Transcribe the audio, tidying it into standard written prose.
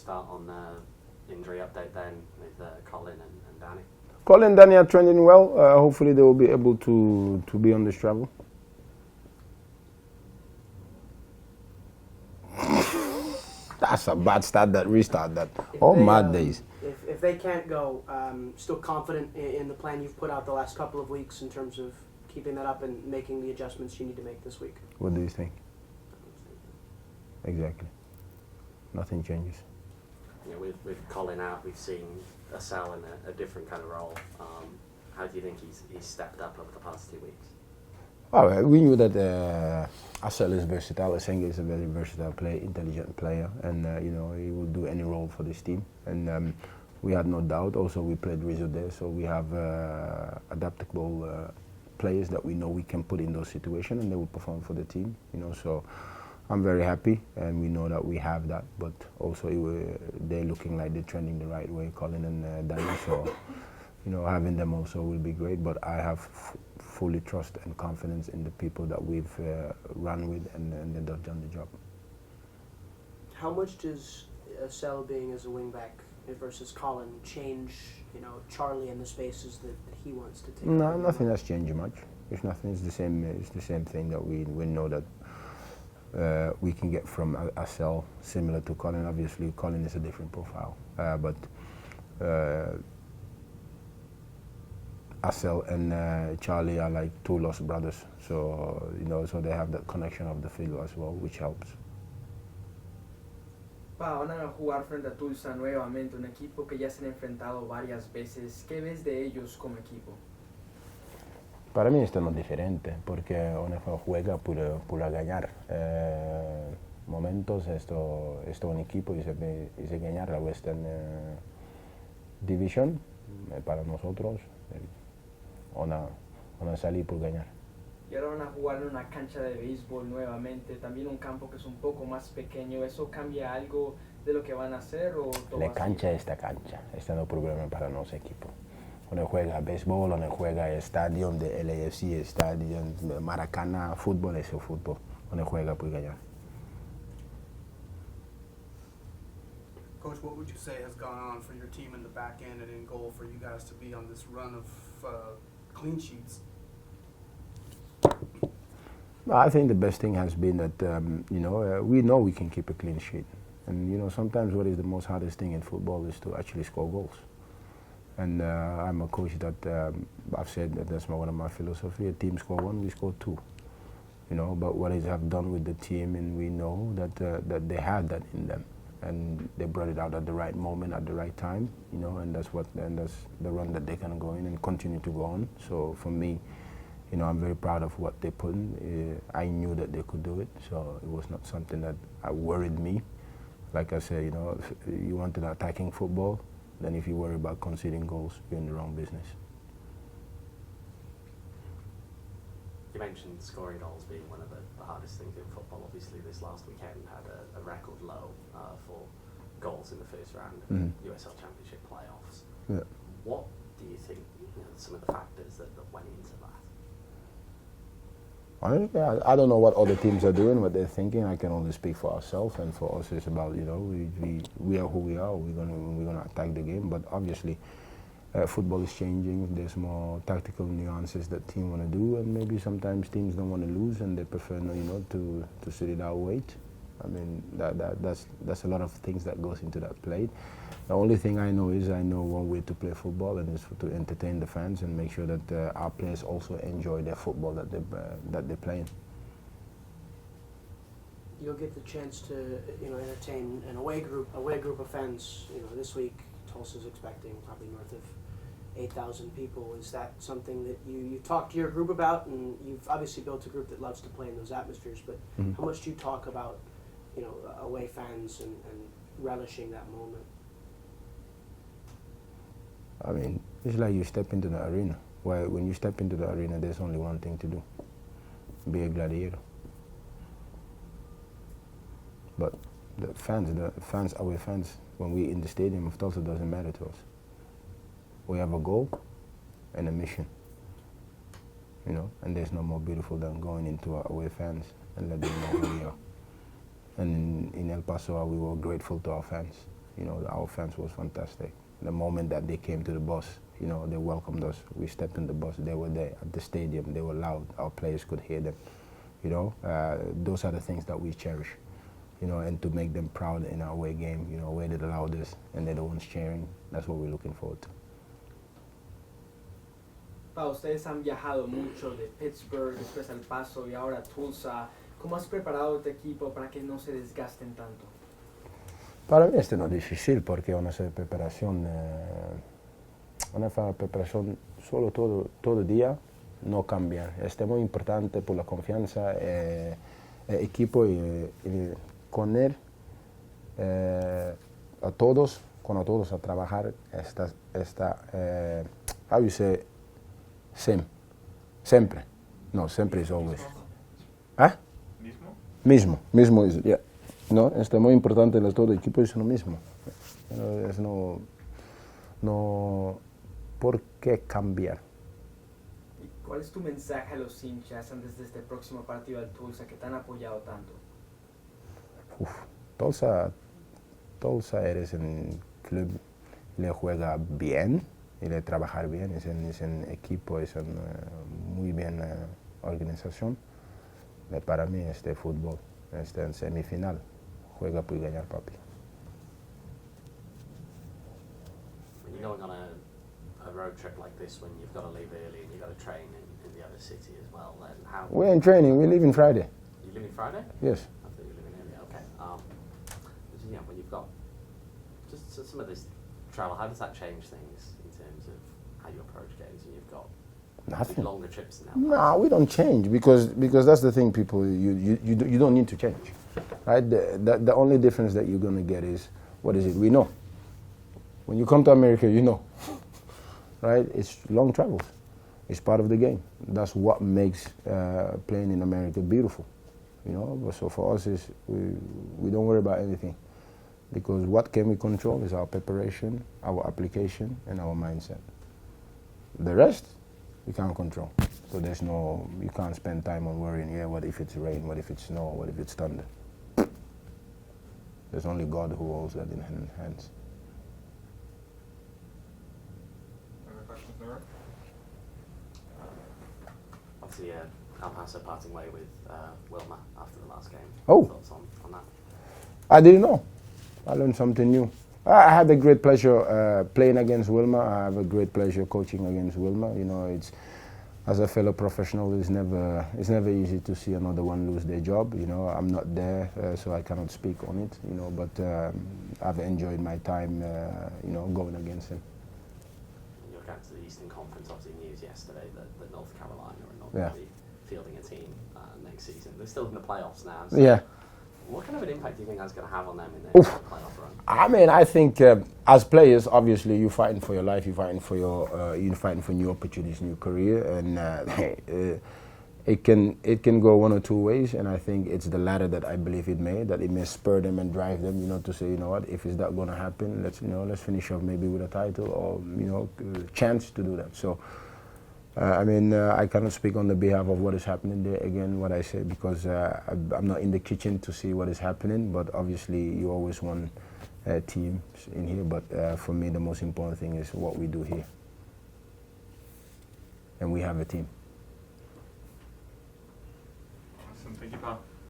start on the injury update then with Colin and Danny. Colin and Danny are trending well. Hopefully they will be able to be on this travel. That's a bad start, that restart, that. Mad days. If they can't go, still confident in the plan you've put out the last couple of weeks in terms of keeping that up and making the adjustments you need to make this week? What do you think? Exactly. Nothing changes. Yeah, with Colin out, we've seen Asel in a different kind of role. How do you think he's stepped up over the past 2 weeks? Well, we knew that Asel is versatile. Asenga is a very versatile player, intelligent player, and he will do any role for this team. And we had no doubt. Also, we played Rizzo there, so we have adaptable players that we know we can put in those situations, and they will perform for the team. So I'm very happy, and we know that we have that. But also, they're looking like they're trending the right way, Colin and Danny. So having them also will be great. But I have fully trust and confidence in the people that we've run with, and they've done the job. How much does Asel being as a wingback versus Colin change, Charlie and the spaces that he wants to take? No, nothing has changed much. It's nothing. It's the same. It's the same thing that we know that we can get from Asel, similar to Colin. Obviously, Colin is a different profile, but Asel and Charlie are like two lost brothers. So so they have that connection of the field as well, which helps. Van a jugar frente a Tulsa nuevamente, un equipo que ya se han enfrentado varias veces. ¿Qué ves de ellos como equipo? Para mí esto no es diferente, porque uno juega por ganar. Momentos esto es un equipo y se ganar la Western Division para nosotros. Una salir por ganar. Y ahora van a jugar en una cancha de béisbol nuevamente, también un campo que es un poco más pequeño. ¿Eso cambia algo de lo que van a hacer? O todo la cancha es esta cancha, este no es problema para nuestro equipo. Uno juega béisbol, uno juega estadio de LAFC, estadio de Maracaná, fútbol es el fútbol, uno juega por ganar. Coach, what would you say has gone on for your team in the back end and in goal for you guys to be on this run of clean sheets? I think the best thing has been that we know we can keep a clean sheet, and sometimes what is the most hardest thing in football is to actually score goals. And I'm a coach that I've said that that's one of my philosophy. A team score one, we score two. But what they have done with the team, and we know that they had that in them, and they brought it out at the right moment, at the right time. And that's the run that they can go in and continue to go on. So for me, I'm very proud of what they put in. I knew that they could do it, so it was not something that worried me. Like I said, if you want an attacking football, then if you worry about conceding goals, you're in the wrong business. You mentioned scoring goals being one of the hardest things in football. Obviously, this last weekend had a record low for goals in the first round of the USL Championship playoffs. Yeah. What do you think some of the factors that went into that? Honestly, I don't know what other teams are doing, what they're thinking. I can only speak for ourselves, and for us it's about we are who we are. We're gonna attack the game, but obviously football is changing. There's more tactical nuances that teams want to do, and maybe sometimes teams don't want to lose and they prefer to sit it out, wait. I mean that's a lot of things that goes into that play. The only thing I know is I know one way to play football, and it's to entertain the fans and make sure that our players also enjoy their football that they're playing. You'll get the chance to entertain an away group of fans. This week Tulsa's expecting probably north of 8,000 people. Is that something that you talk to your group about? And you've obviously built a group that loves to play in those atmospheres. But how much do you talk about away fans and relishing that moment? I mean, it's like you step into the arena. When you step into the arena, there's only one thing to do: be a gladiator. But the fans, away fans, when we're in the stadium of Tulsa, doesn't matter to us. We have a goal and a mission, and there's no more beautiful than going into our away fans and letting them know who we are. And in El Paso, we were grateful to our fans. You know, our fans was fantastic. The moment that they came to the bus, you know, they welcomed us. We stepped in the bus, they were there at the stadium, they were loud, our players could hear them. You know, those are the things that we cherish. You know, and to make them proud in our away game, you know, where they're the loudest and they're the ones cheering, that's what we're looking forward to. Ustedes han viajado mucho de Pittsburgh, después al Paso y ahora a Tulsa. ¿Cómo has preparado tu equipo para que no se desgasten tanto? Para mí esto no es difícil porque una preparación solo todo día no cambia. Es muy importante por la confianza equipo y con él a todos, con todos a trabajar how you say siempre. No, siempre is always. ¿Ah? Mismo es, yeah. No, es muy importante todo el equipo es lo mismo. No, ¿por qué cambiar? ¿Cuál es tu mensaje a los hinchas antes de este próximo partido al Tulsa que te han apoyado tanto? Tulsa eres un club, le juega bien y le trabaja bien, es un equipo, es una muy bien organización. Para mí este fútbol, en semifinal, juega por ganar, papi. When you're going on a road trip like this, when you've got to leave early and you've got to train in the other city as well, then how... We're in training, we're leaving Friday. You leaving Friday? Yes. I thought you were leaving early, okay. But yeah, when you've got just some of this travel, how does that change things in terms of how you approach games and you've got Nothing. longer trips now? No, we don't change because that's the thing, people, you don't need to change. Right? The only difference that you're going to get is, what is it? We know. When you come to America, you know. Right? It's long travels. It's part of the game. That's what makes playing in America beautiful. You know, so for us, we don't worry about anything. Because what can we control is our preparation, our application, and our mindset. The rest, we can't control. So you can't spend time on worrying, what if it's rain, what if it's snow, what if it's thunder. There's only God who holds that in hands. Other questions, Nora? Obviously, El Paso parting way with Wilma after the last game. Oh. Thoughts on that? I didn't know. I learned something new. I had a great pleasure playing against Wilma. I have a great pleasure coaching against Wilma. You know, it's as a fellow professional, it's never easy to see another one lose their job. You know, I'm not there, so I cannot speak on it. You know, but I've enjoyed my time. You know, going against him. You're going to the Eastern Conference. Obviously, news yesterday that North Carolina are not going to be fielding a team next season. They're still in the playoffs now. So Yeah. What kind of an impact do you think that's going to have on them in their playoff run? I mean, I think as players, obviously, you're fighting for your life, you're fighting for you're fighting for new opportunities, new career, and it can go one or two ways. And I think it's the latter that I believe it may spur them and drive them, you know, to say, you know what, if it's not going to happen, let's finish off maybe with a title or chance to do that. So. I mean, I cannot speak on the behalf of what is happening there, again, what I say, because I'm not in the kitchen to see what is happening, but obviously you always want teams in here, but for me the most important thing is what we do here. And we have a team. Awesome. Thank you, Paul.